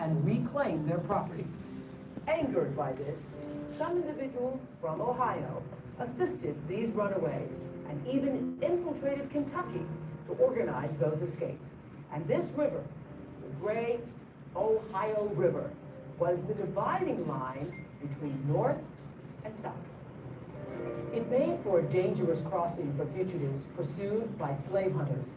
and reclaim their property. Angered by this, some individuals from Ohio assisted these runaways and even infiltrated Kentucky to organize those escapes. And this river, the Great Ohio River, was the dividing line between North and South. It made for a dangerous crossing for fugitives pursued by slave hunters.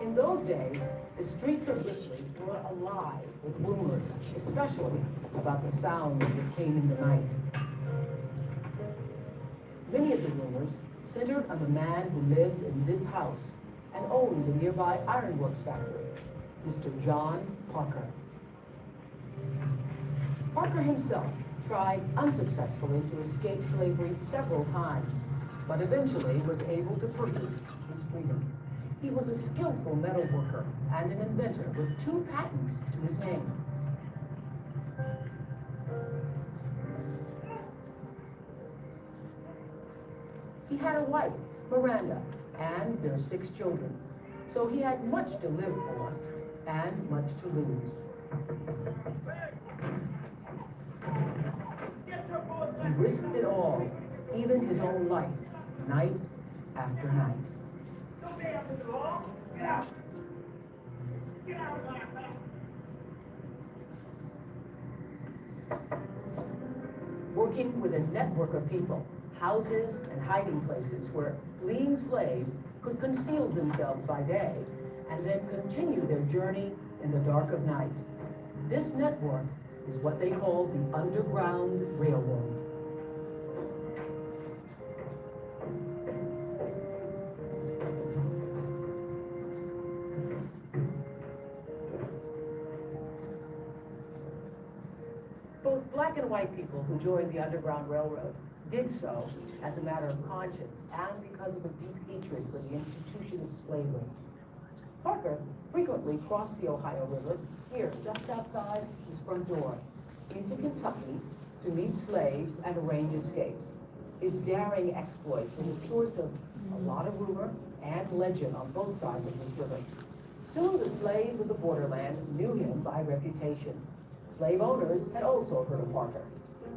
In those days, the streets of Ripley were alive with rumors, especially about the sounds that came in the night. Many of the rumors centered on the man who lived in this house and owned the nearby ironworks factory, Mr. John Parker. Parker himself tried unsuccessfully to escape slavery several times, but eventually was able to purchase his freedom. He was a skillful metal worker and an inventor with 2 patents to his name. He had a wife, Miranda, and their 6 children, so he had much to live for and much to lose. He risked it all, even his own life, night after night. Working with a network of people, houses, and hiding places where fleeing slaves could conceal themselves by day and then continue their journey in the dark of night. This network is what they call the Underground Railroad. Both black and white people who joined the Underground Railroad did so as a matter of conscience and because of a deep hatred for the institution of slavery. Parker frequently crossed the Ohio River here, just outside his front door, into Kentucky to meet slaves and arrange escapes. His daring exploits were the source of a lot of rumor and legend on both sides of this river. Soon the slaves of the borderland knew him by reputation. Slave owners had also heard of Parker.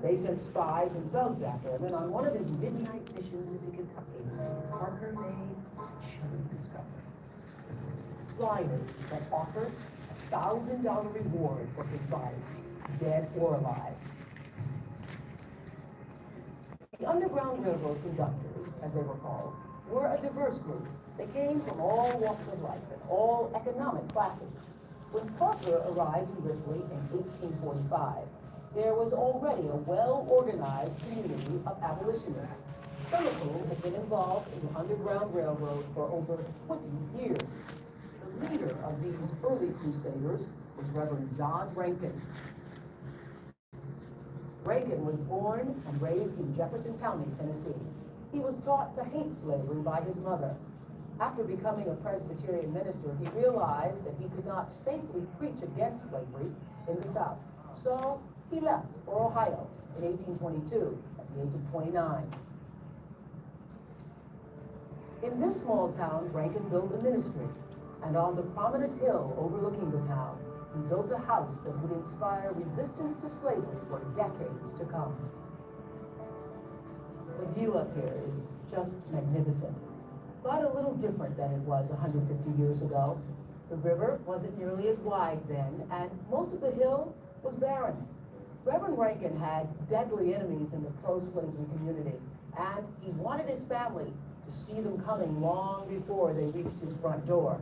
They sent spies and thugs after him, and on one of his midnight missions into Kentucky, Parker made a chilling discovery. Flyers that offered a $1,000 reward for his body, dead or alive. The Underground Railroad conductors, as they were called, were a diverse group. They came from all walks of life and all economic classes. When Parker arrived in Ripley in 1845, there was already a well-organized community of abolitionists, some of whom had been involved in the Underground Railroad for over 20 years. The leader of these early crusaders was Reverend John Rankin. Rankin was born and raised in Jefferson County, Tennessee. He was taught to hate slavery by his mother. After becoming a Presbyterian minister, he realized that he could not safely preach against slavery in the South. So he left for Ohio in 1822 at the age of 29. In this small town, Rankin built a ministry, and on the prominent hill overlooking the town, he built a house that would inspire resistance to slavery for decades to come. The view up here is just magnificent, but a little different than it was 150 years ago. The river wasn't nearly as wide then, and most of the hill was barren. Reverend Rankin had deadly enemies in the pro-slavery community, and he wanted his family to see them coming long before they reached his front door.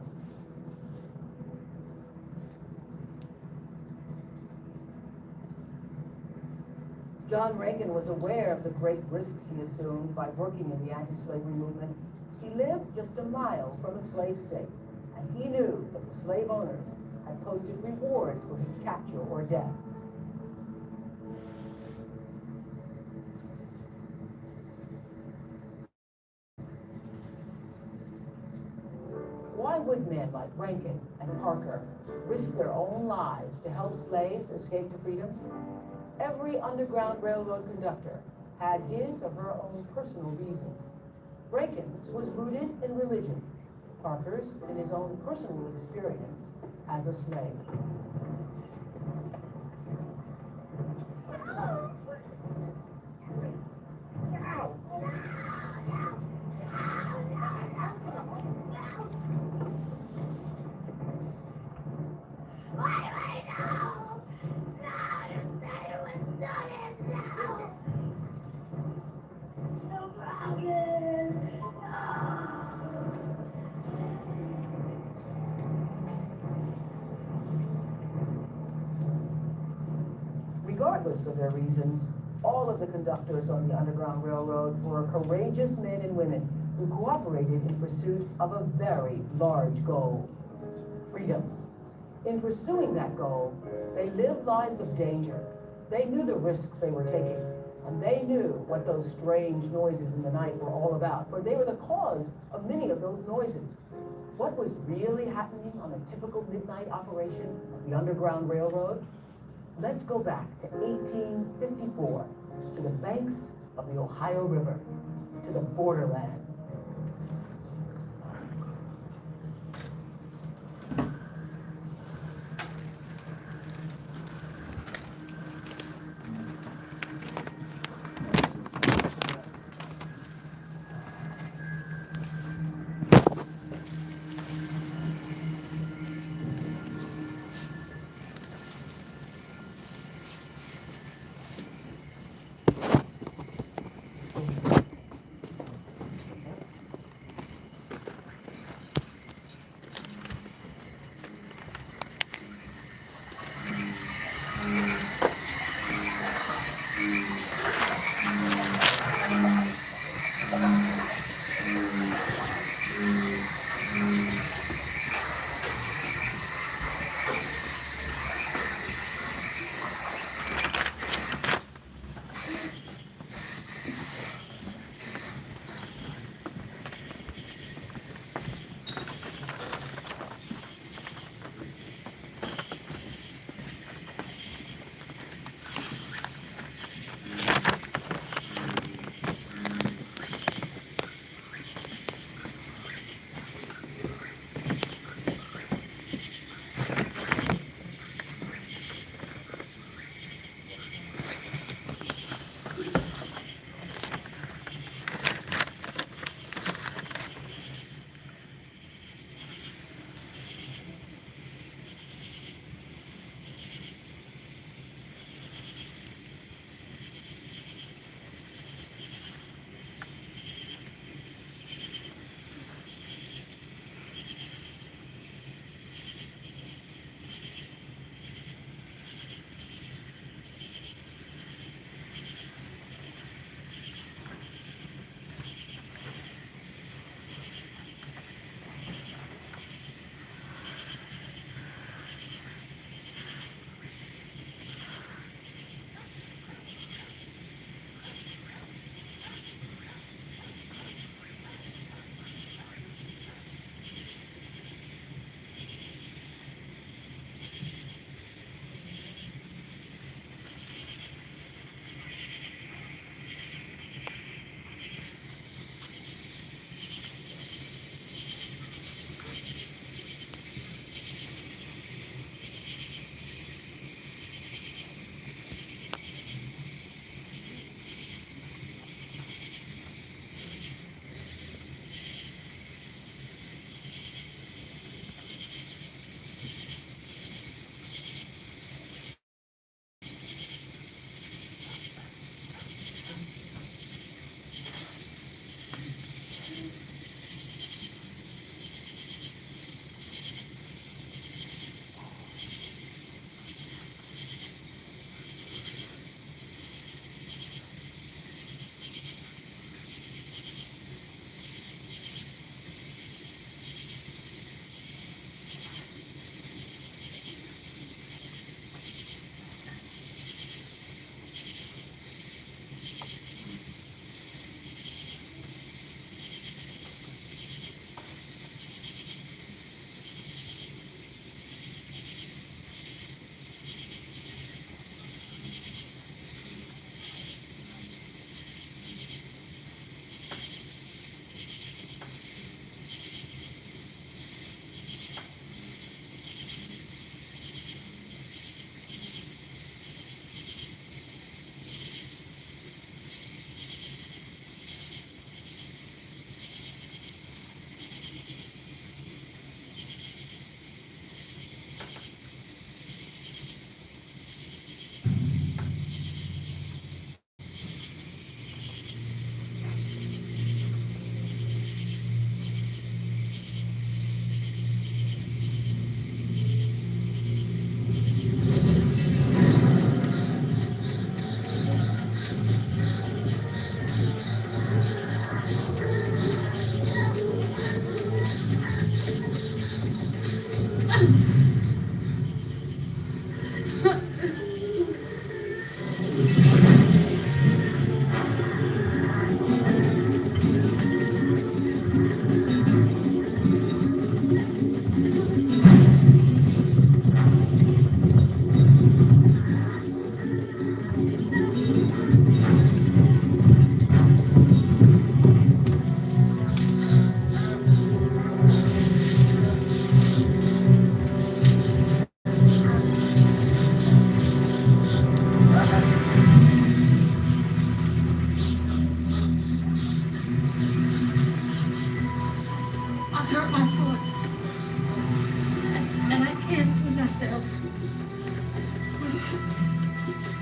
John Rankin was aware of the great risks he assumed by working in the anti-slavery movement. He lived just a mile from a slave state, and he knew that the slave owners had posted rewards for his capture or death. Why would men like Rankin and Parker risk their own lives to help slaves escape to freedom? Every Underground Railroad conductor had his or her own personal reasons. Rankin's was rooted in religion, Parker's in his own personal experience as a slave. Regardless of their reasons, all of the conductors on the Underground Railroad were courageous men and women who cooperated in pursuit of a very large goal: freedom. In pursuing that goal, they lived lives of danger. They knew the risks they were taking, and they knew what those strange noises in the night were all about, for they were the cause of many of those noises. What was really happening on a typical midnight operation of the Underground Railroad? Let's go back to 1854, to the banks of the Ohio River, to the borderland.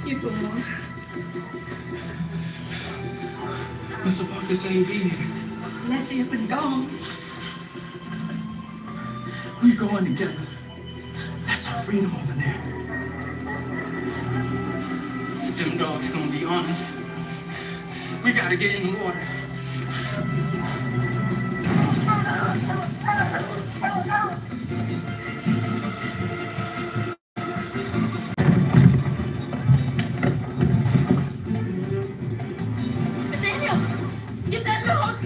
You doing? Mr. Parker said he'd be here. Leslie has been gone. We're going together. That's our freedom over there. Them dogs gonna be on us. We gotta get in the water. Nathaniel, get that dog.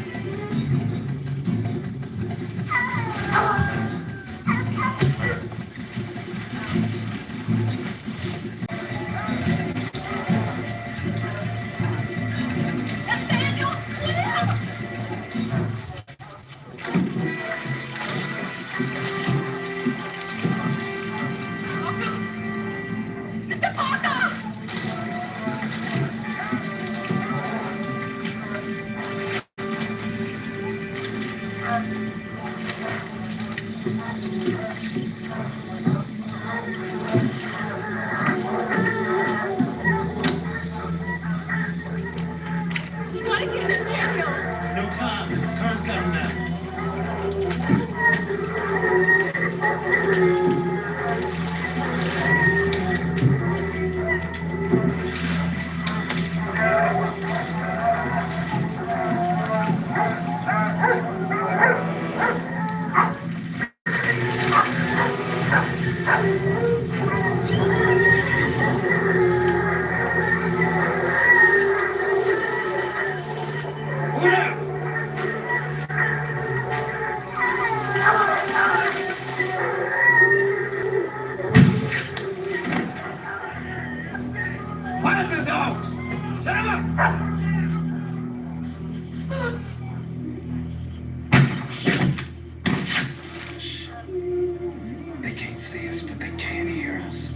Nathaniel, clear! Mr. Parker! You gotta get Nathaniel! No time. Kern's got him now. Quiet the dogs! Shut them up! They can't see us, but they can hear us.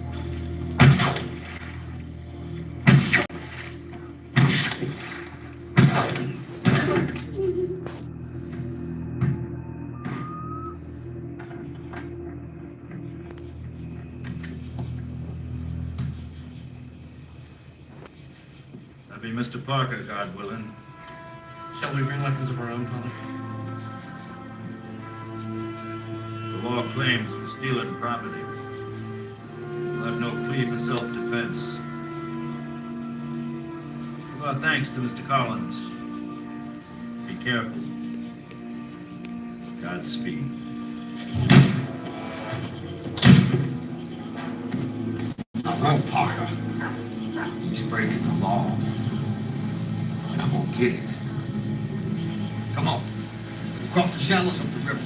That'll be Mr. Parker, God willing. Shall we bring weapons of our own, Father? The law claims for stealing property. You'll have no plea for self-defense. Give our thanks to Mr. Collins. Be careful. Godspeed. I won't, Parker. He's breaking the law. And I'm gonna get him. Come on. Across the shallows of the river.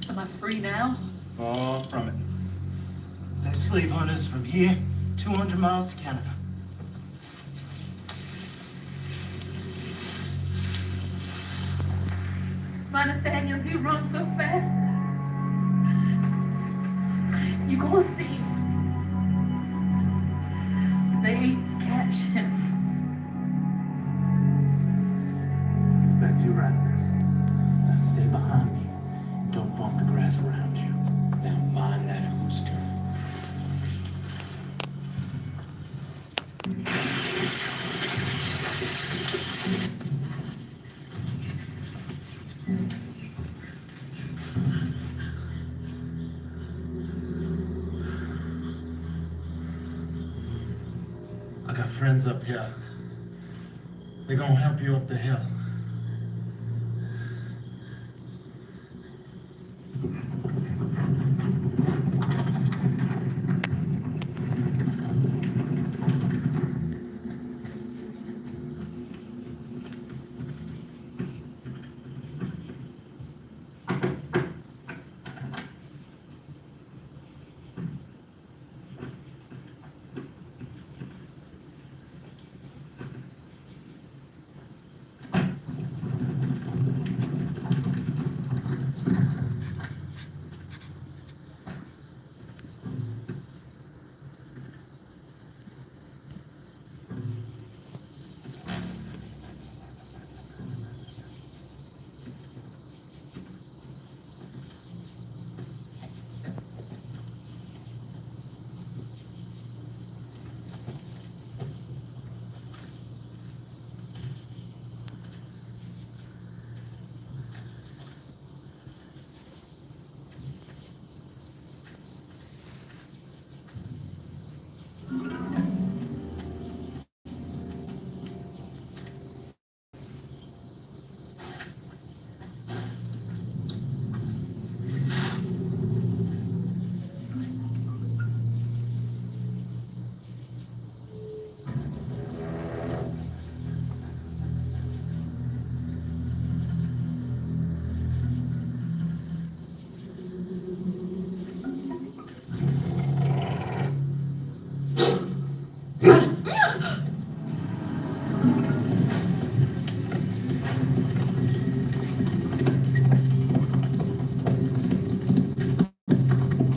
Am I free now? Far from it. They're slave hunters from here, 200 miles to Canada. My Nathaniel, he runs so fast. You gonna see. They catch him. Expect you right, miss. Now stay behind me. Don't bump the grass around you. Now mind that hose, girl. friends up here. They're gonna help you up the hill.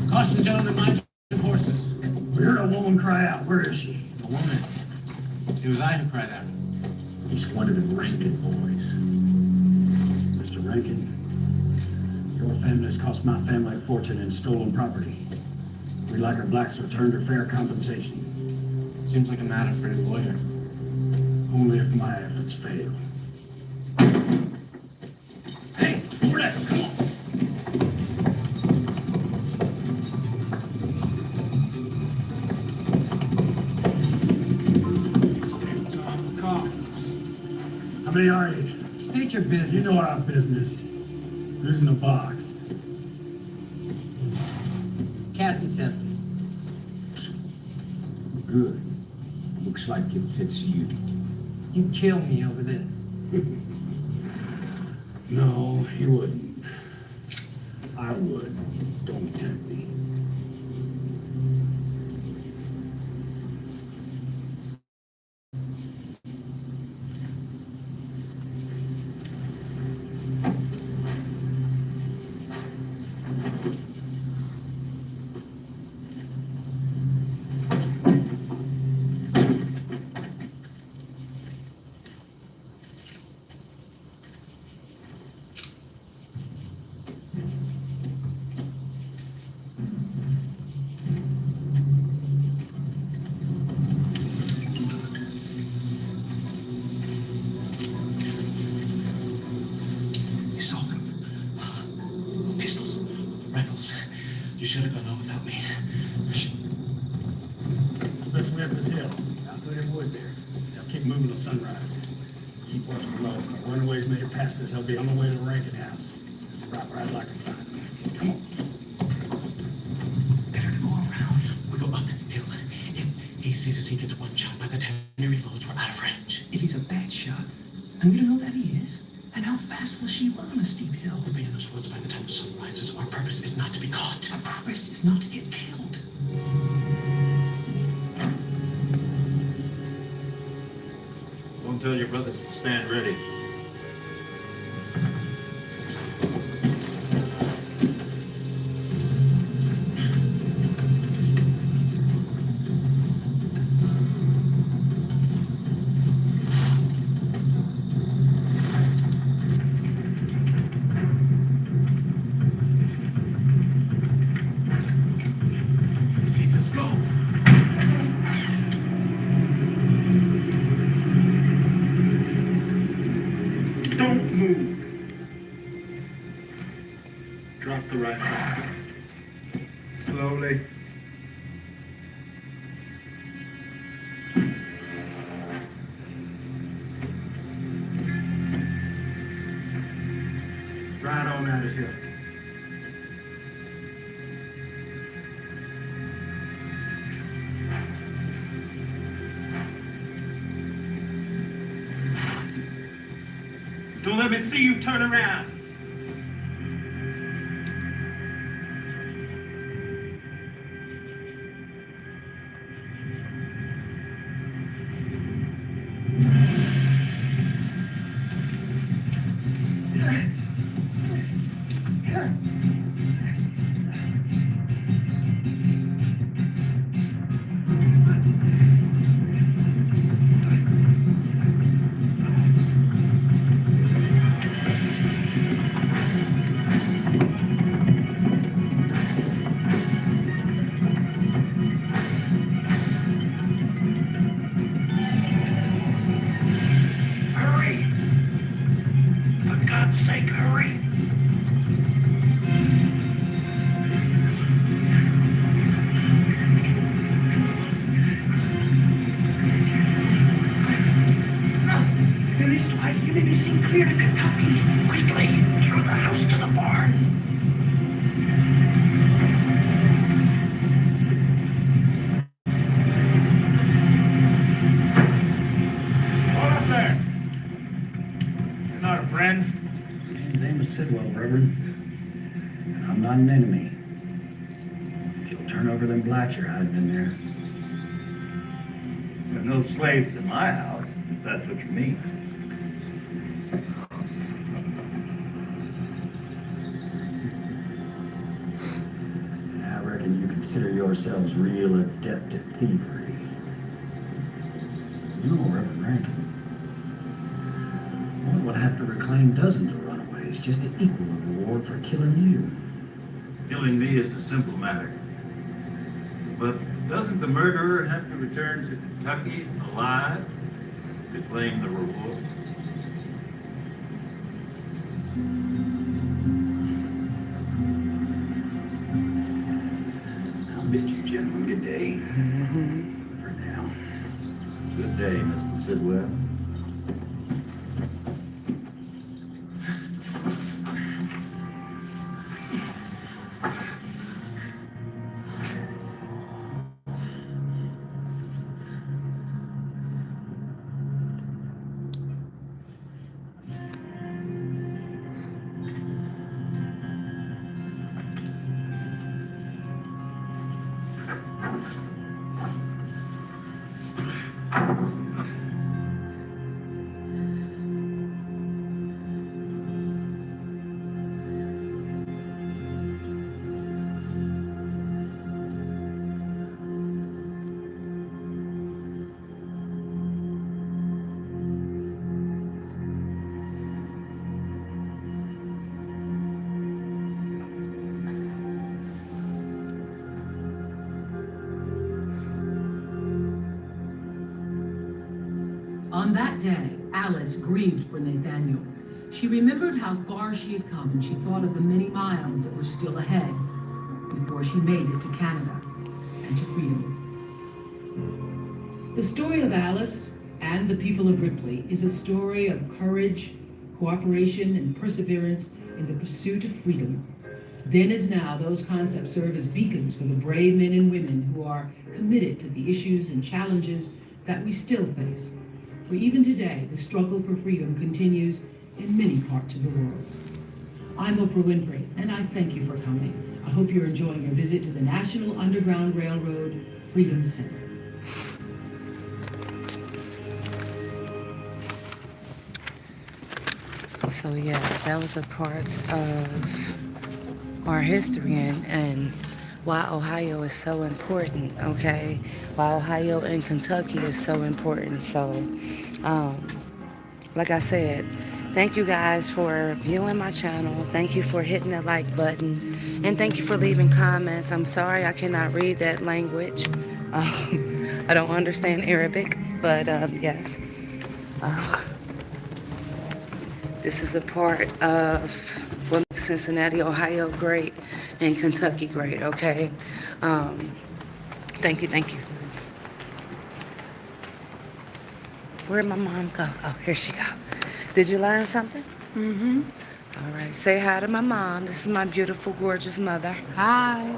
Caution, gentlemen, mind your horses. We heard a woman cry out. Where is she? A woman. It was I who cried out. He's one of the Rankin boys. Mr. Rankin, your family has cost my family a fortune in stolen property. We'd like our blacks returned or fair compensation. Seems like a matter for a lawyer. Only if my efforts fail. Hey, over there, come on. How many are you? State your business. You know our business. Who's in the box? Casket's empty. Good. Looks like it fits you. You'd kill me over this. No, he wouldn't. I would. Don't tempt me. You saw them. Pistols. Rifles. You should have gone on without me. It's the best way up this hill. Out through them woods there. They'll keep moving till sunrise. Keep watch below. If our runaways make it past us, they'll be on the way to the Rankin house. It's right where I'd like to find them. Come on. Better to go around. We go uphill. If he sees us, he gets one shot. By the time he reloads, we're out of range. If he's a bad shot, and we don't know that he is, then how fast will she run on a steep hill? We'll be in those woods by the time the sun rises. Our purpose is not to be caught. Our purpose is not to get killed. Go and tell your brothers to stand ready. Don't move. Drop the rifle. Slowly. right on out of here. Don't let me see you turn around. Hurry! For God's sake, hurry! In this light, you may be seen clear to Kentucky. Quickly, through the house to the barn. Hold up there. You're not a friend. His name is Sidwell, Reverend. And I'm not an enemy. If you'll turn over them blacks you're hiding in there. There are no slaves in my house, if that's what you mean. I reckon you consider yourselves real adept at thievery. You know, Reverend Rankin, one would have to reclaim dozens of runaways just to equal the reward for killing you. Killing me is a simple matter. But doesn't the murderer have to return to Kentucky alive to claim the reward? I'll bid you gentlemen good day. For now. Good day, Mr. Sidwell. On that day, Alice grieved for Nathaniel. She remembered how far she had come, and she thought of the many miles that were still ahead before she made it to Canada and to freedom. The story of Alice and the people of Ripley is a story of courage, cooperation, and perseverance in the pursuit of freedom. Then as now, those concepts serve as beacons for the brave men and women who are committed to the issues and challenges that we still face. For even today, the struggle for freedom continues in many parts of the world. I'm Oprah Winfrey, and I thank you for coming. I hope you're enjoying your visit to the National Underground Railroad Freedom Center. So yes, that was a part of our history and why Ohio is so important, okay? Why Ohio and Kentucky is so important. So, like I said, thank you guys for viewing my channel. Thank you for hitting the like button. And thank you for leaving comments. I'm sorry I cannot read that language. I don't understand Arabic, but yes. This is a part of what makes Cincinnati, Ohio great and Kentucky great, okay? Thank you. Where'd my mom go? Oh, here she go. Did you learn something? All right, say hi to my mom. This is my beautiful, gorgeous mother. Hi.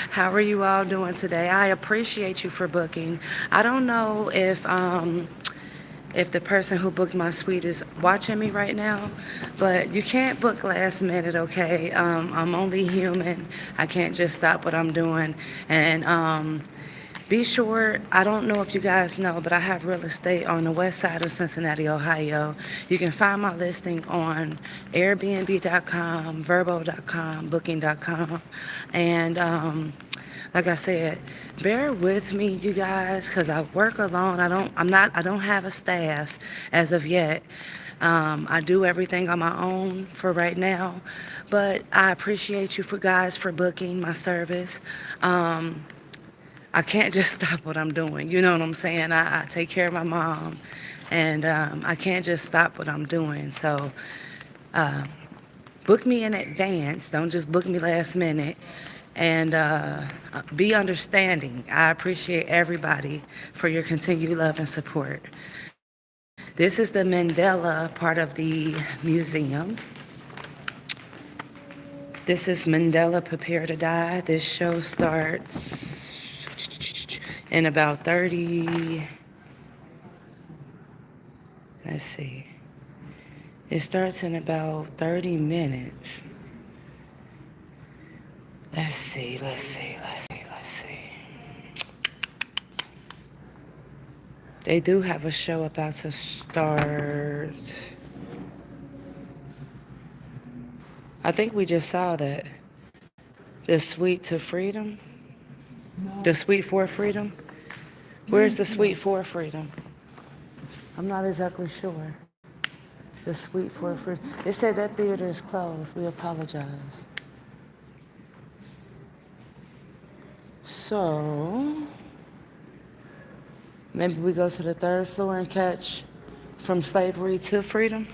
How are you all doing today? I appreciate you for booking. I don't know if the person who booked my suite is watching me right now, but you can't book last minute, okay? I'm only human. I can't just stop what I'm doing. And be sure, I don't know if you guys know, but I have real estate on the west side of Cincinnati, Ohio. You can find my listing on Airbnb.com, Verbo.com, Booking.com. And like I said, bear with me, you guys, because I work alone. I don't have a staff as of yet. I do everything on my own for right now, but I appreciate you guys for booking my service. I can't just stop what I'm doing. You know what I'm saying? I take care of my mom, and I can't just stop what I'm doing. So book me in advance. Don't just book me last minute. And be understanding. I appreciate everybody for your continued love and support. This is the Mandela part of the museum. This is Mandela Prepare to Die. This show starts in about 30, let's see. It starts in about 30 minutes. Let's see. They do have a show about to start. I think we just saw that. The Suite to Freedom? The Suite for Freedom? Where's the Suite for Freedom? I'm not exactly sure. The Suite for Freedom. They said that theater is closed. We apologize. So, maybe we go to the third floor and catch From Slavery to Freedom.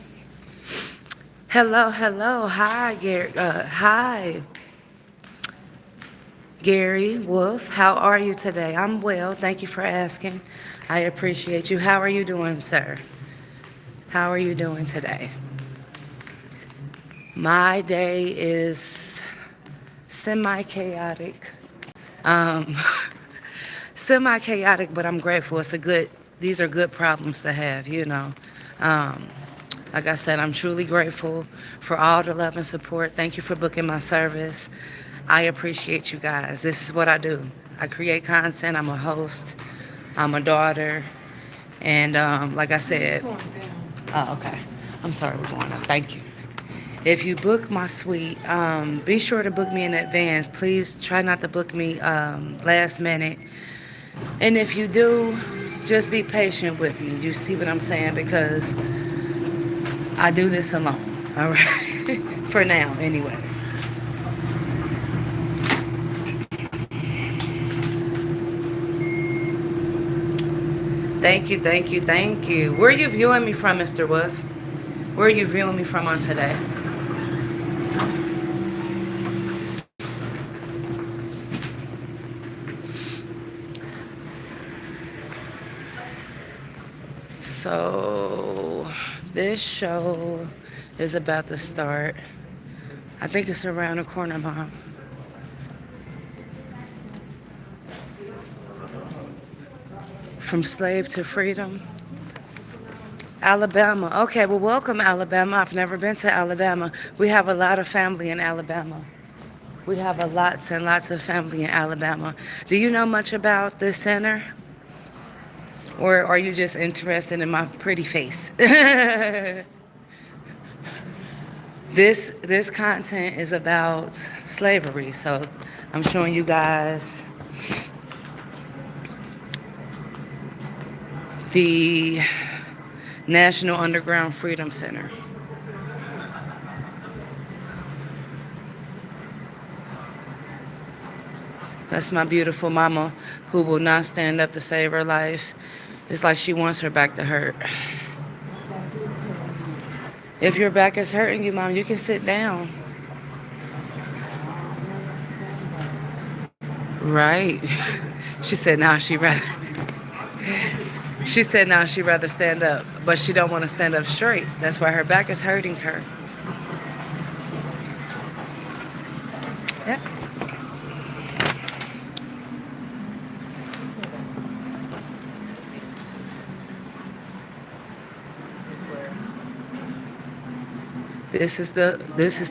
Hello. Hi, Gary. Hi, Gary Wolf. How are you today? I'm well. Thank you for asking. I appreciate you. How are you doing, sir? How are you doing today? My day is semi-chaotic. Semi-chaotic, but I'm grateful. These are good problems to have, you know. Like I said, I'm truly grateful for all the love and support. Thank you for booking my service. I appreciate you guys. This is what I do. I create content. I'm a host. I'm a daughter. And like I said, oh, okay. I'm sorry, we're going up. Thank you. If you book my suite, be sure to book me in advance. Please try not to book me last minute. And if you do, just be patient with me. You see what I'm saying? Because I do this alone, all right? For now, anyway. Thank you. Where are you viewing me from, Mr. Wolf? Where are you viewing me from on today? So, this show is about to start. I think it's around the corner, Mom. From Slave to Freedom. Alabama. Okay, well, welcome, Alabama. I've never been to Alabama. We have a lot of family in Alabama. We have lots and lots of family in Alabama. Do you know much about this center? Or are you just interested in my pretty face? This content is about slavery, so I'm showing you guys the National Underground Freedom Center. That's my beautiful mama who will not stand up to save her life. It's like she wants her back to hurt. If your back is hurting you, Mom, you can sit down. Right. She said now she'd rather She said now she'd rather stand up, but she don't want to stand up straight. That's why her back is hurting her. Yep. This is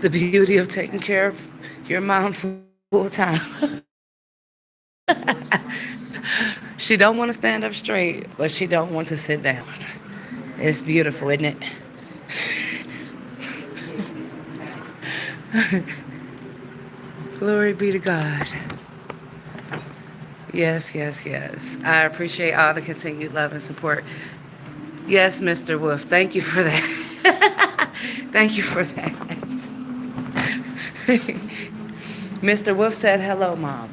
the beauty of taking care of your mom full time. She don't want to stand up straight, but she don't want to sit down. It's beautiful, isn't it? Glory be to God. Yes, yes, yes. I appreciate all the continued love and support. Yes, Mr. Wolf. Thank you for that. Thank you for that. Mr. Wolf said, hello, Mom.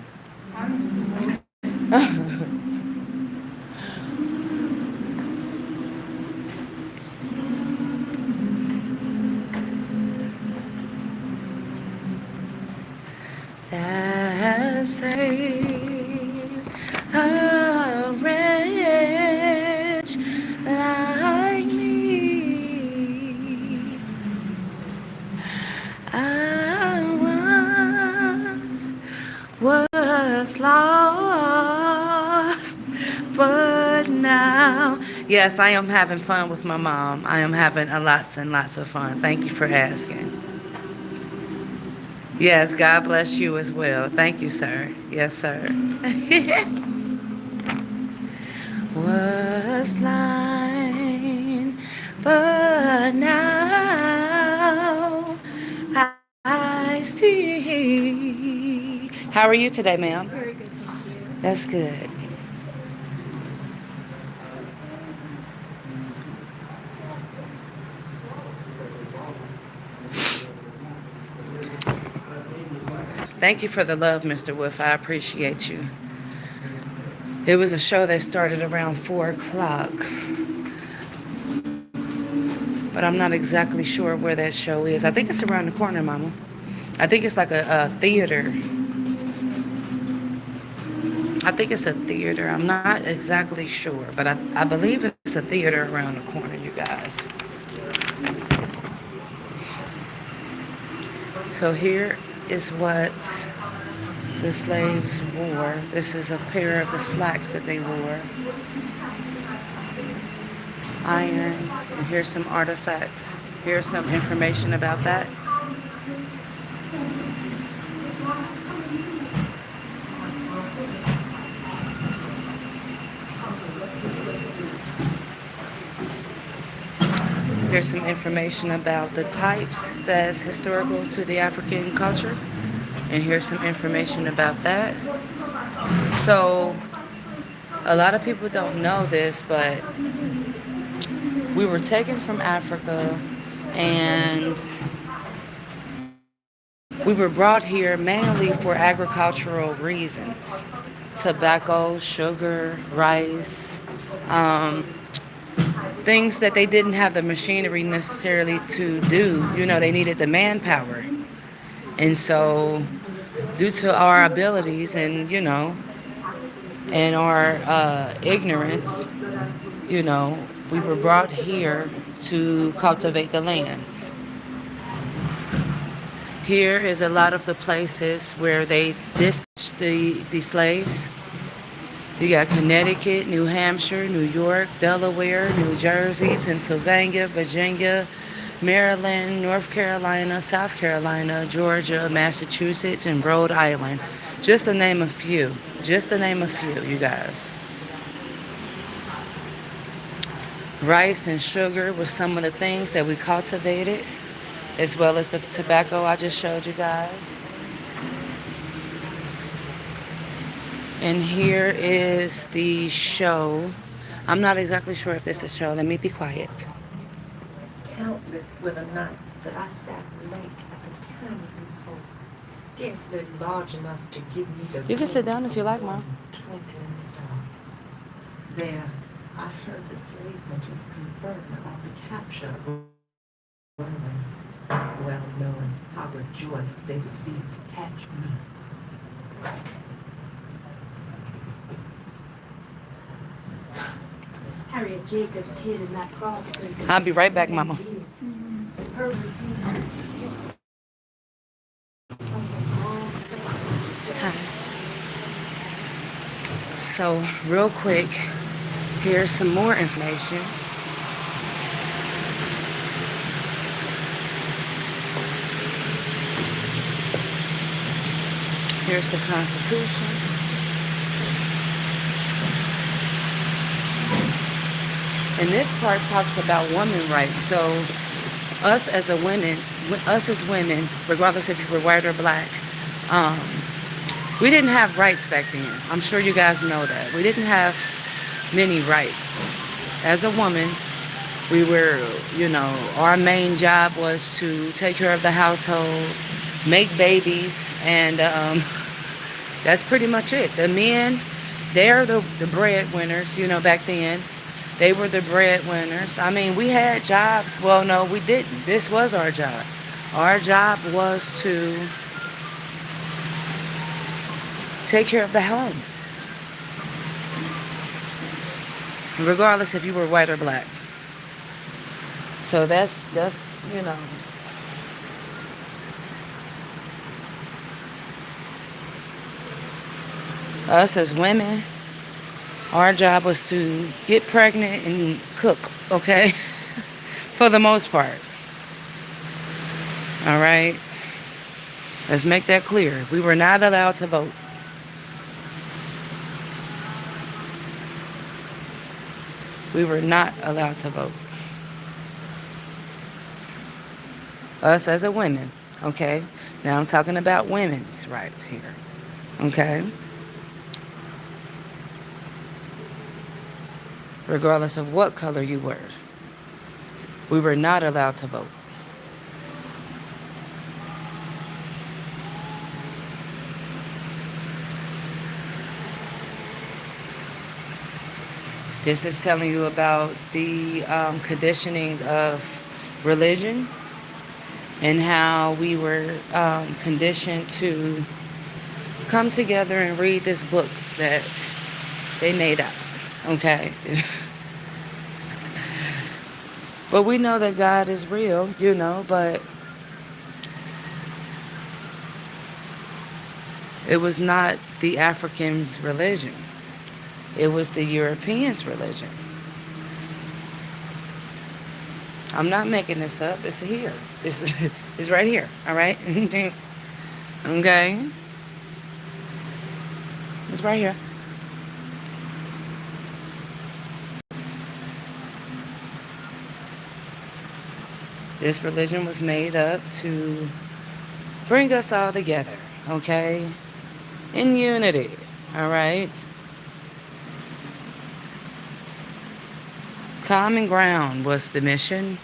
That saved a wretch like me. I was lost, but now, yes, I am having fun with my mom. I am having lots and lots of fun. Thank you for asking. Yes, God bless you as well. Thank you, sir. Yes, sir. Was blind, but now I see. How are you today, ma'am? Very good, thank you. That's good. Thank you for the love, Mr. Wolf. I appreciate you. It was a show that started around 4 o'clock. But I'm not exactly sure where that show is. I think it's around the corner, Mama. I think it's like a theater. I think it's a theater. I'm not exactly sure. But I believe it's a theater around the corner, you guys. So here is what the slaves wore. This is a pair of the slacks that they wore. Iron. And here's some artifacts. Here's some information about that. Here's some information about the pipes that's historical to the African culture. And here's some information about that. So, a lot of people don't know this, but we were taken from Africa and we were brought here mainly for agricultural reasons. Tobacco, sugar, rice, things that they didn't have the machinery necessarily to do. You know, they needed the manpower. And so, due to our abilities and, you know, and our ignorance, you know, we were brought here to cultivate the lands. Here is a lot of the places where they dispatched the slaves. You got Connecticut, New Hampshire, New York, Delaware, New Jersey, Pennsylvania, Virginia, Maryland, North Carolina, South Carolina, Georgia, Massachusetts, and Rhode Island. Just to name a few. Just to name a few, you guys. Rice and sugar was some of the things that we cultivated, as well as the tobacco I just showed you guys. And here is the show. I'm not exactly sure if this is a show. Let me be quiet. Countless were the nights that I sat late at the tannery pole, scarcely large enough to give me the You can sit down glimpse if you of like, one Mom. twinkling star. There, I heard the slave hunters confirm about the capture of runaways, well knowing how rejoiced they would be to catch me. Harriet Jacobs hid in that crawl space. I'll be right back, Mama. Her refusal from the wrong place. So, real quick, here's some more information. Here's the Constitution. And this part talks about women rights. So, us as women, regardless if you were white or black, we didn't have rights back then. I'm sure you guys know that. We didn't have many rights. As a woman, we were, our main job was to take care of the household, make babies, and that's pretty much it. The men, they're the breadwinners, back then. They were the breadwinners. I mean, we had jobs. Well, no, we didn't. This was our job. Our job was to take care of the home, regardless if you were white or black. So that's us as women, our job was to get pregnant and cook, okay? For the most part. All right? Let's make that clear. We were not allowed to vote. We were not allowed to vote. Us as a women, okay? Now I'm talking about women's rights here, okay? Regardless of what color you were, we were not allowed to vote. This is telling you about the conditioning of religion and how we were conditioned to come together and read this book that they made up, okay? But we know that God is real, but it was not the Africans' religion. It was the Europeans' religion. I'm not making this up. It's here. It's right here. All right? Okay? It's right here. This religion was made up to bring us all together, okay? In unity, all right? Common ground was the mission.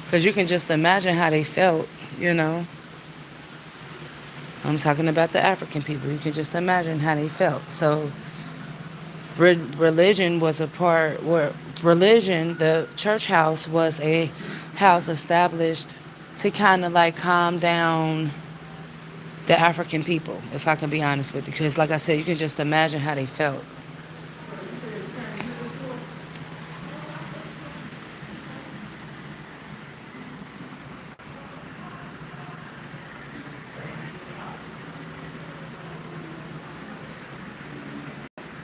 Because you can just imagine how they felt, I'm talking about the African people. You can just imagine how they felt. So religion was a part where the church house was a house established to kind of like calm down the African people, if I can be honest with you. Because like I said, you can just imagine how they felt.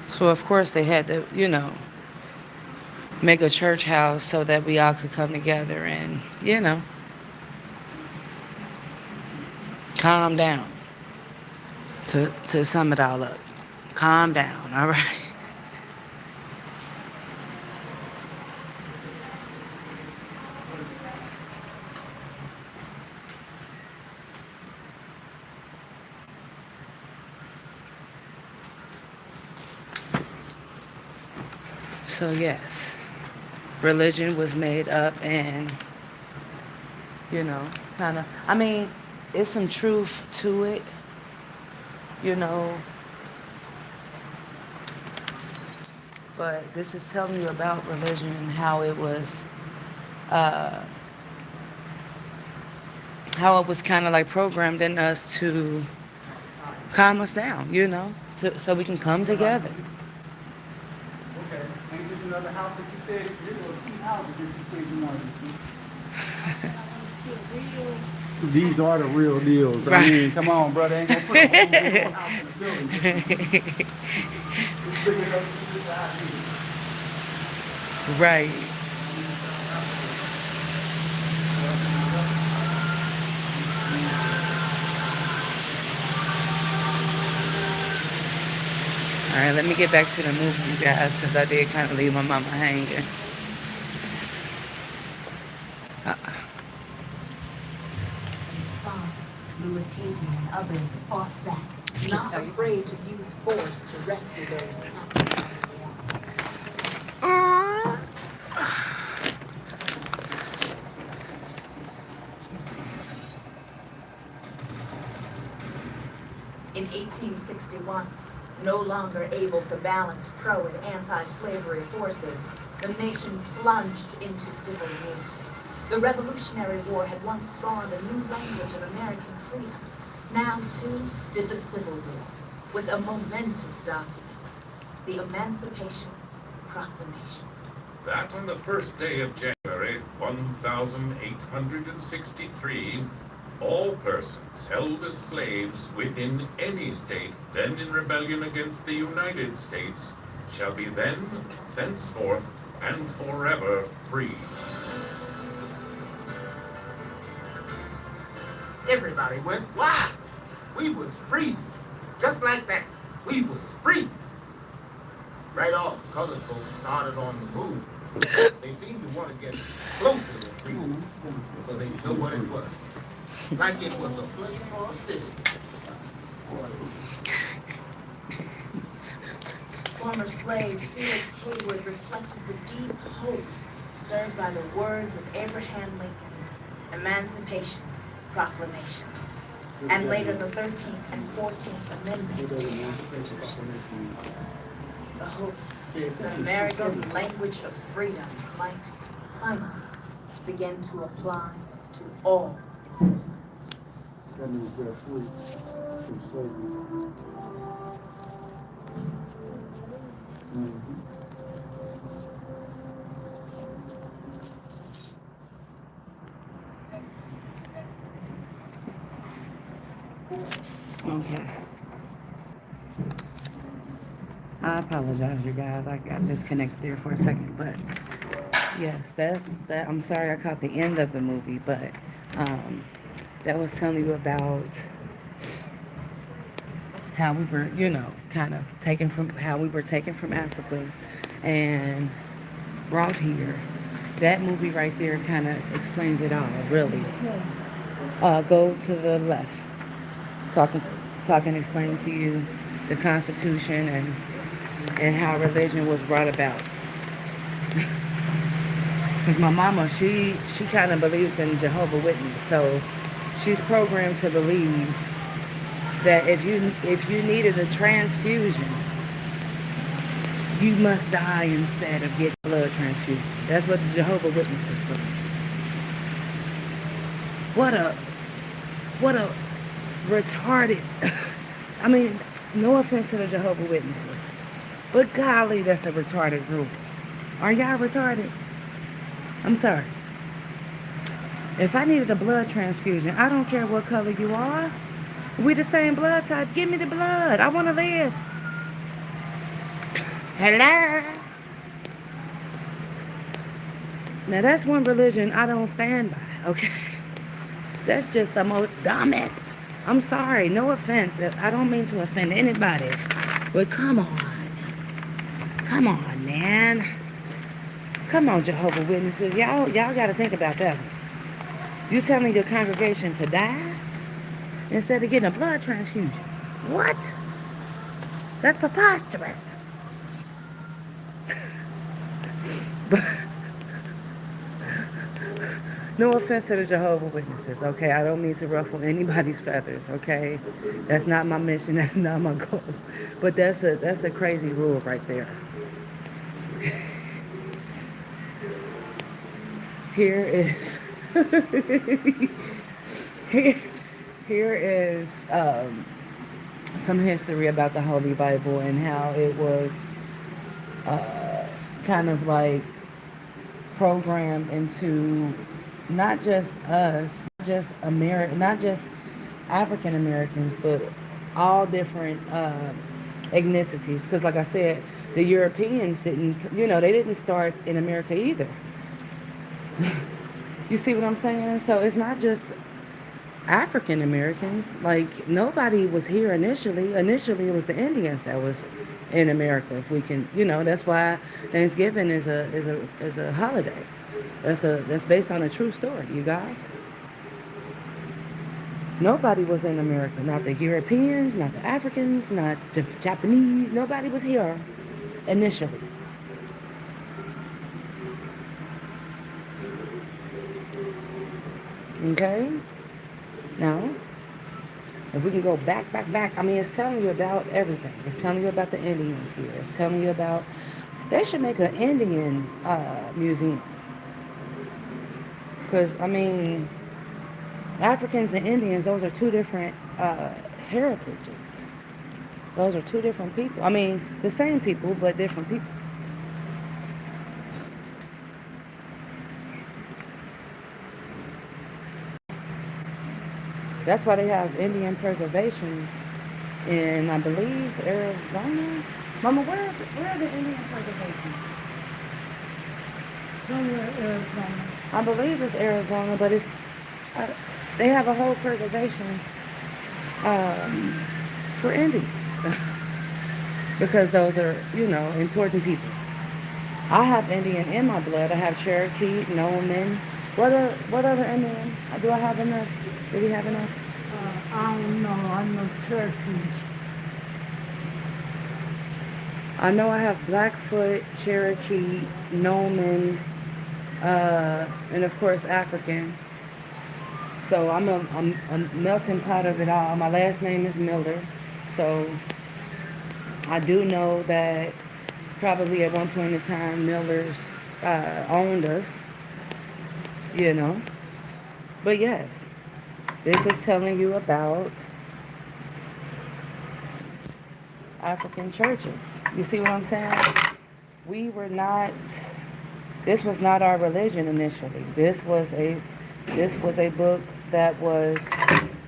So of course they had to, make a church house so that we all could come together and, calm down. To sum it all up. Calm down, all right? So yes, religion was made up and, kind of, it's some truth to it, but this is telling you about religion and how it was kind of like programmed in us to calm us down, so we can come together. other house that you said, there were 2 houses that you said you wanted to see. These are the real deals. Right. I mean, come on, brother. Ain't gonna put a whole big old house in the building. Just big enough to this out here. Right. All right, let me get back to the movie, you guys, because I did kind of leave my mama hanging. In response, Lewis Hayden and others fought back, not afraid to use force to rescue those captured from reality. In 1861, no longer able to balance pro and anti-slavery forces, the nation plunged into civil war. The Revolutionary War had once spawned a new language of American freedom. Now, too, did the Civil War, with a momentous document, the Emancipation Proclamation. That on the first day of January 1863, all persons held as slaves within any state then in rebellion against the United States shall be then, thenceforth, and forever free. Everybody went wild. We was free. Just like that. We was free. Right off, colored folks started on the move. They seemed to want to get closer to freedom, so they know what it was. Like it was a place or a city. Former slave Felix Haywood reflected the deep hope stirred by the words of Abraham Lincoln's Emancipation Proclamation, and later the 13th and 14th Amendments to the Constitution. The hope that America's language of freedom might finally begin to apply to all its citizens. That means they're free from slavery. Okay. I apologize, you guys. I got disconnected there for a second, but yes, that's that. I'm sorry I caught the end of the movie, but that was telling you about how we were, kind of taken from Africa and brought here. That movie right there kind of explains it all, really. Go to the left, so I can explain to you the Constitution and how religion was brought about. Because my mama, she kind of believes in Jehovah's Witness, so she's programmed to believe that if you needed a transfusion, you must die instead of getting blood transfusion. That's what the Jehovah's Witnesses believe. What a retarded. I mean, no offense to the Jehovah's Witnesses, but golly, that's a retarded rule. Are y'all retarded? I'm sorry. If I needed a blood transfusion, I don't care what color you are. We the same blood type. Give me the blood. I want to live. Hello? Now that's one religion I don't stand by, okay? That's just the most dumbest. I'm sorry, no offense. I don't mean to offend anybody. But come on. Come on, man. Come on, Jehovah's Witnesses. Y'all got to think about that one. You telling your congregation to die instead of getting a blood transfusion? What? That's preposterous. But no offense to the Jehovah's Witnesses, okay? I don't mean to ruffle anybody's feathers, okay? That's not my mission. That's not my goal. But that's a crazy rule right there. Here is here is some history about the Holy Bible and how it was kind of like programmed into not just us, not just African Americans, but all different ethnicities. Because, like I said, the Europeans didn't, they didn't start in America either. You see what I'm saying? So it's not just African Americans. Like, nobody was here initially. Initially, it was the Indians that was in America. If we can, that's why Thanksgiving is a holiday. That's based on a true story, you guys. Nobody was in America. Not the Europeans, not the Africans, not the Japanese. Nobody was here initially. Okay? Now, if we can go back, I mean, it's telling you about everything. It's telling you about the Indians here. It's telling you about, they should make an Indian museum. Because, I mean, Africans and Indians, those are two different heritages. Those are two different people. I mean, the same people, but different people. That's why they have Indian preservations in, I believe, Arizona. Mama, where are the Indian preservations? Somewhere Arizona. I believe it's Arizona, but it's they have a whole preservation for Indians because those are, important people. I have Indian in my blood. I have Cherokee, Noman. What other Indian do I have in us? Do we have in us? I don't know. I know Cherokee. I know I have Blackfoot, Cherokee, Noman, and of course African. So I'm a melting pot of it all. My last name is Miller. So I do know that probably at one point in time Millers owned us, But yes, this is telling you about African churches. You see what I'm saying? This was not our religion initially. This was a book that was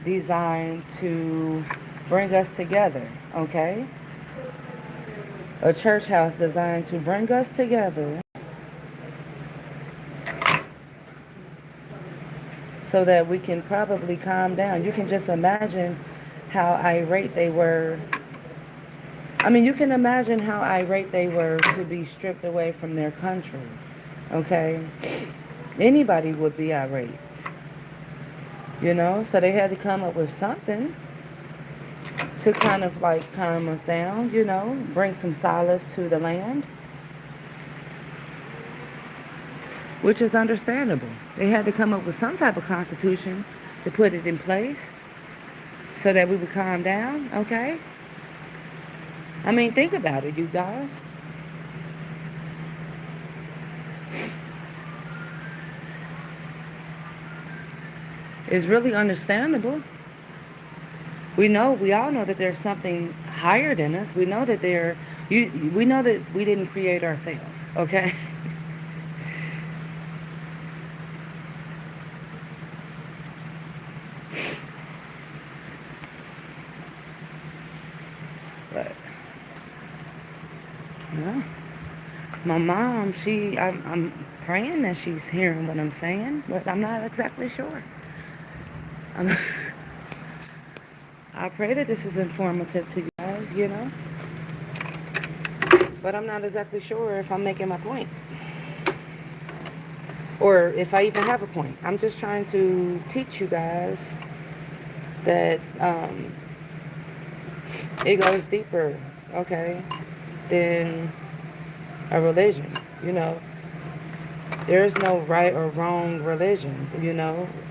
designed to bring us together, okay? A church house designed to bring us together so that we can probably calm down. You can just imagine how irate they were. I mean, you can imagine how irate they were to be stripped away from their country, okay? Anybody would be irate, So they had to come up with something to kind of like calm us down, bring some solace to the land, which is understandable. They had to come up with some type of constitution to put it in place so that we would calm down, okay? I mean, think about it, you guys. It's really understandable. We all know that there's something higher than us. We know that we know that we didn't create ourselves, okay? But yeah, my mom, I'm praying that she's hearing what I'm saying, but I'm not exactly sure. I pray that this is informative to you guys, But I'm not exactly sure if I'm making my point. Or if I even have a point. I'm just trying to teach you guys that it goes deeper, okay, than a religion, There's no right or wrong religion,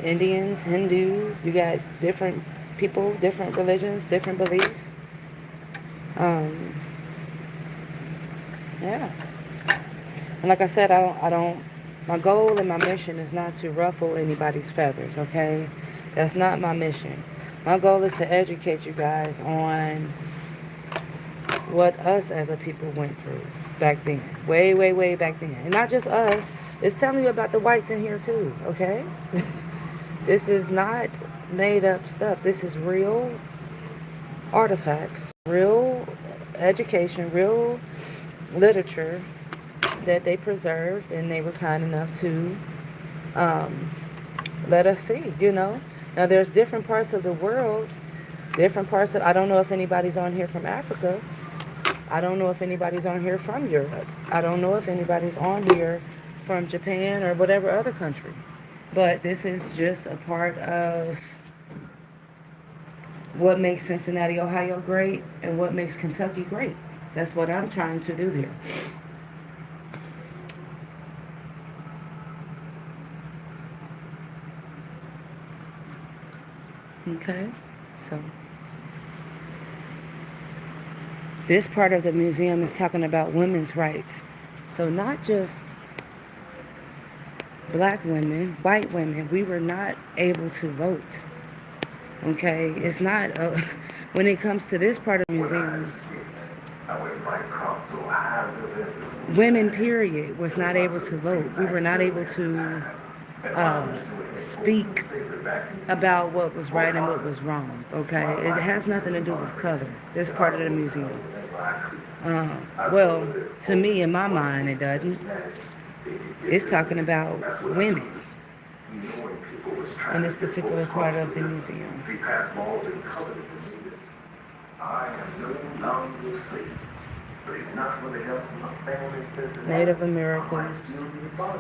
Indians, Hindu, you got different people, different religions, different beliefs. Yeah. And like I said, my goal and my mission is not to ruffle anybody's feathers, okay? That's not my mission. My goal is to educate you guys on what us as a people went through back then. Way, way, way back then. And not just us. It's telling you about the whites in here too, okay? This is not made up stuff. This is real artifacts, real education, real literature that they preserved, and they were kind enough to let us see, you know. Now there's different parts of the world, different parts of, I don't know if anybody's on here from Africa. I don't know if anybody's on here from Europe. I don't know if anybody's on here from Japan or whatever other country. But this is just a part of what makes Cincinnati, Ohio great and what makes Kentucky great. That's what I'm trying to do here. Okay, so this part of the museum is talking about women's rights. So not just black women, white women, we were not able to vote. Okay, it's not, when it comes to this part of the museum, women, period, was not able to vote. We were not able to speak about what was right and what was wrong, okay? It has nothing to do with color, this part of the museum. Well, to me, in my mind, it doesn't. It's talking about women in this particular part of the museum. Native Americans.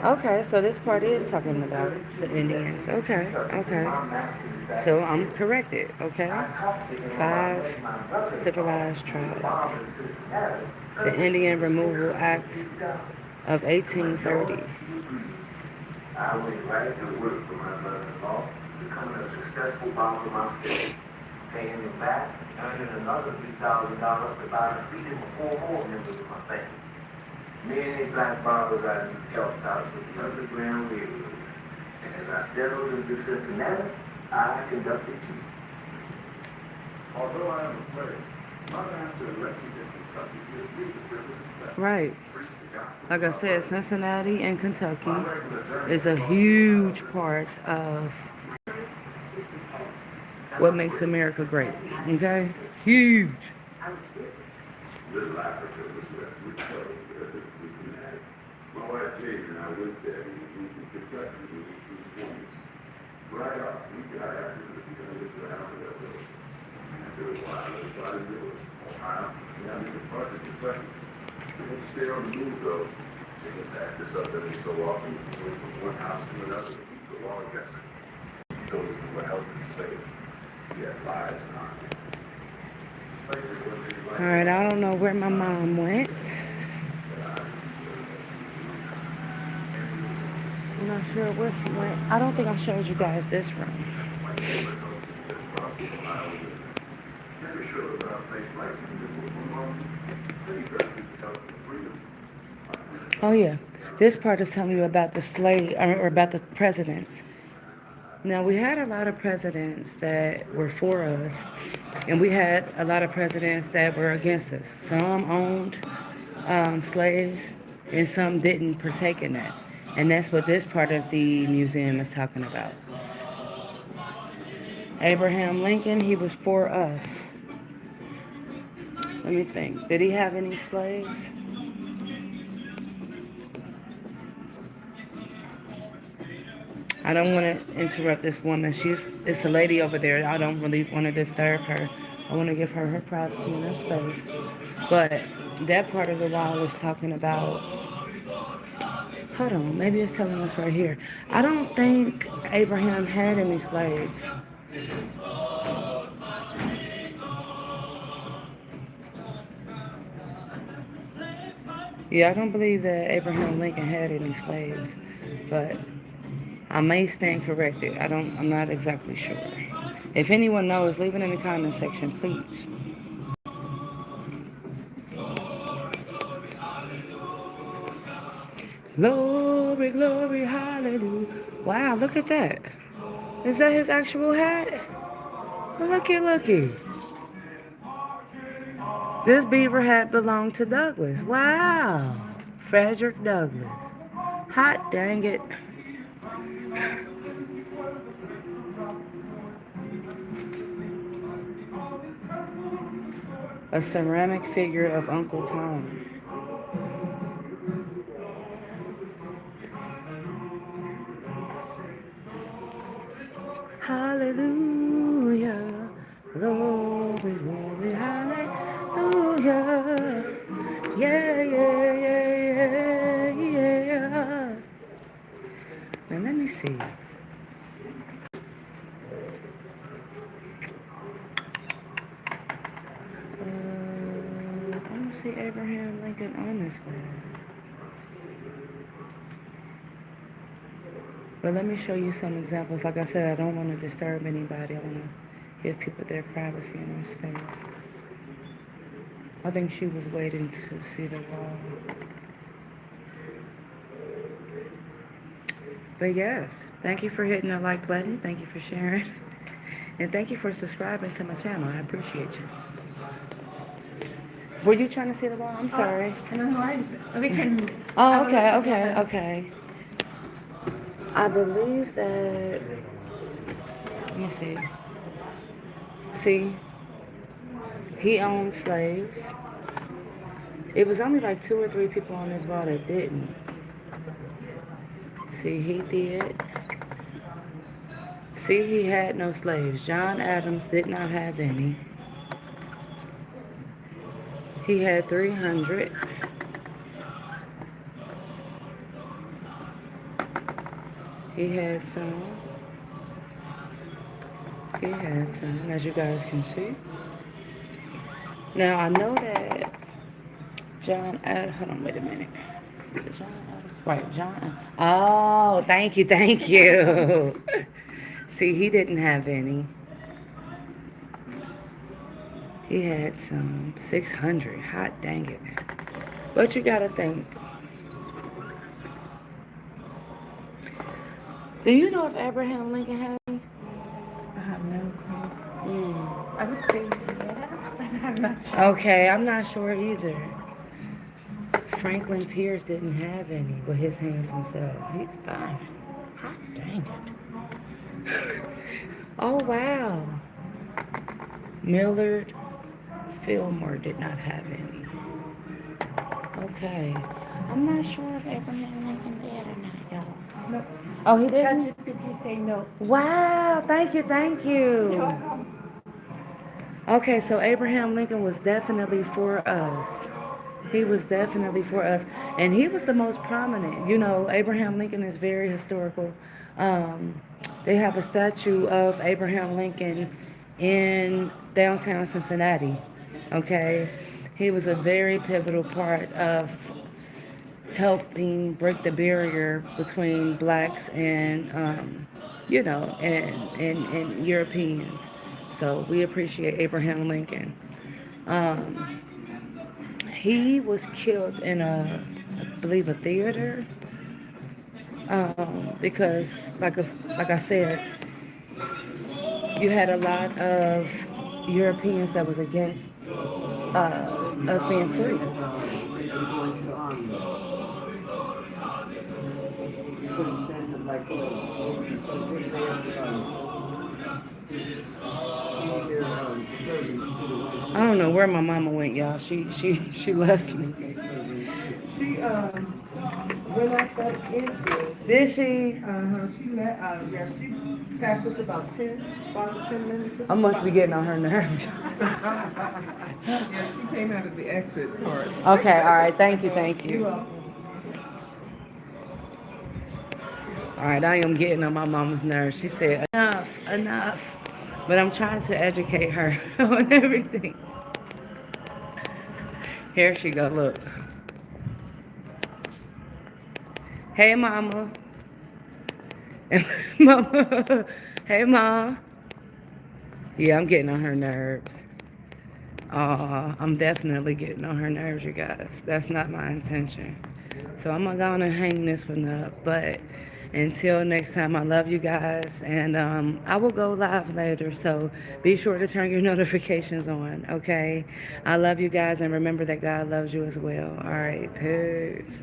Okay, so this part is talking about the Indians. Okay, okay. So I'm corrected, okay? 5 civilized tribes. The Indian Removal Act of 1830. I went right to work for my brother-in-law, becoming a successful barber myself, paying him back, earning another $3,000 to buy the freedom of 4 more members of my family. Many black barbers I knew helped out with the Underground Railroad. And as I settled into Cincinnati, I conducted too. Although I am a slave, my master in Lexington, Kentucky, gives me the privilege. Right. Like I said, Cincinnati and Kentucky is a huge part of what makes America great. Okay? Huge. Little Africa was where we settled in Cincinnati. My wife Jane and I went there and we moved to Kentucky in the 1820s. Right off, we got after it because it was around the railroad. After a while, it was right in the Ohio, down in the parts of Kentucky. We had to stay on the move though. Taking back this up every so often, going from one house to another to keep the law guessing. Those who were helping save. We had lives and army. All right, I don't know where my mom went. I'm not sure where she went. I don't think I showed you guys this room. Oh yeah, this part is telling you about the slave, or about the presidents. Now we had a lot of presidents that were for us, and we had a lot of presidents that were against us. Some owned slaves, and some didn't partake in that. And that's what this part of the museum is talking about. Abraham Lincoln, he was for us. Let me think. Did he have any slaves? I don't want to interrupt this woman. It's a lady over there. I don't really want to disturb her. I want to give her her privacy and her space. But that part of the wall is talking about, hold on, maybe it's telling us right here. I don't think Abraham had any slaves. Yeah, I don't believe that Abraham Lincoln had any slaves, but I may stand corrected. I'm not exactly sure. If anyone knows, leave it in the comment section, please. Glory, glory, hallelujah. Wow, look at that. Is that his actual hat? Looky, looky. This beaver hat belonged to Douglas. Wow. Frederick Douglass. Hot dang it. A ceramic figure of Uncle Tom. Hallelujah. Glory, glory, hallelujah. Yeah, yeah, yeah, yeah, yeah. Now let me see. I don't see Abraham Lincoln on this one. But let me show you some examples. Like I said, I don't want to disturb anybody. I want to give people their privacy and their space. I think she was waiting to see the wall. But yes, thank you for hitting the like button. Thank you for sharing. And thank you for subscribing to my channel. I appreciate you. Were you trying to see the wall? I'm sorry. We can. Oh, okay. I believe that. Let me see. See, he owned slaves. It was only like 2 or 3 people on this wall that didn't. See, he did. See, he had no slaves. John Adams did not have any. He had 300. He had some. He had some, as you guys can see. Now, I know that John Adams, hold on, wait a minute. Is it John Adams? Right, John. Oh, thank you. See, he didn't have any. He had some 600. Hot dang it. But you gotta think. Do you know if Abraham Lincoln had any? I have no clue. I would say yes, but I'm not sure. Okay, I'm not sure either. Franklin Pierce didn't have any, but his handsome self. He's fine. Hot dang it. Oh, wow. Millard Fillmore did not have any. Okay. I'm not sure if Abraham Lincoln did or not, y'all. No. Oh, he didn't? ChatGPT say no. Wow, thank you. Okay, so Abraham Lincoln was definitely for us. He was definitely for us. And he was the most prominent. You know, Abraham Lincoln is very historical. They have a statue of Abraham Lincoln in downtown Cincinnati. Okay? He was a very pivotal part of helping break the barrier between blacks and, and Europeans. So we appreciate Abraham Lincoln. He was killed in I believe, a theater, because, like I said, you had a lot of Europeans that was against us being free. I don't know where my mama went, y'all. She left me. She went up that exit. Did she? She met. She passed us about 5 to 10 minutes. I must be getting on her nerves. Yeah, she came out of the exit part. Okay, all right. Thank you. You're welcome. All right, I am getting on my mama's nerves. She said, enough. But I'm trying to educate her on everything. Here she go, look. Hey, mama. Mama. Hey, mom. Yeah, I'm getting on her nerves. I'm definitely getting on her nerves, you guys. That's not my intention. So I'm going to hang this one up. But until next time, I love you guys. And I will go live later. So be sure to turn your notifications on, okay? I love you guys. And remember that God loves you as well. All right, peace.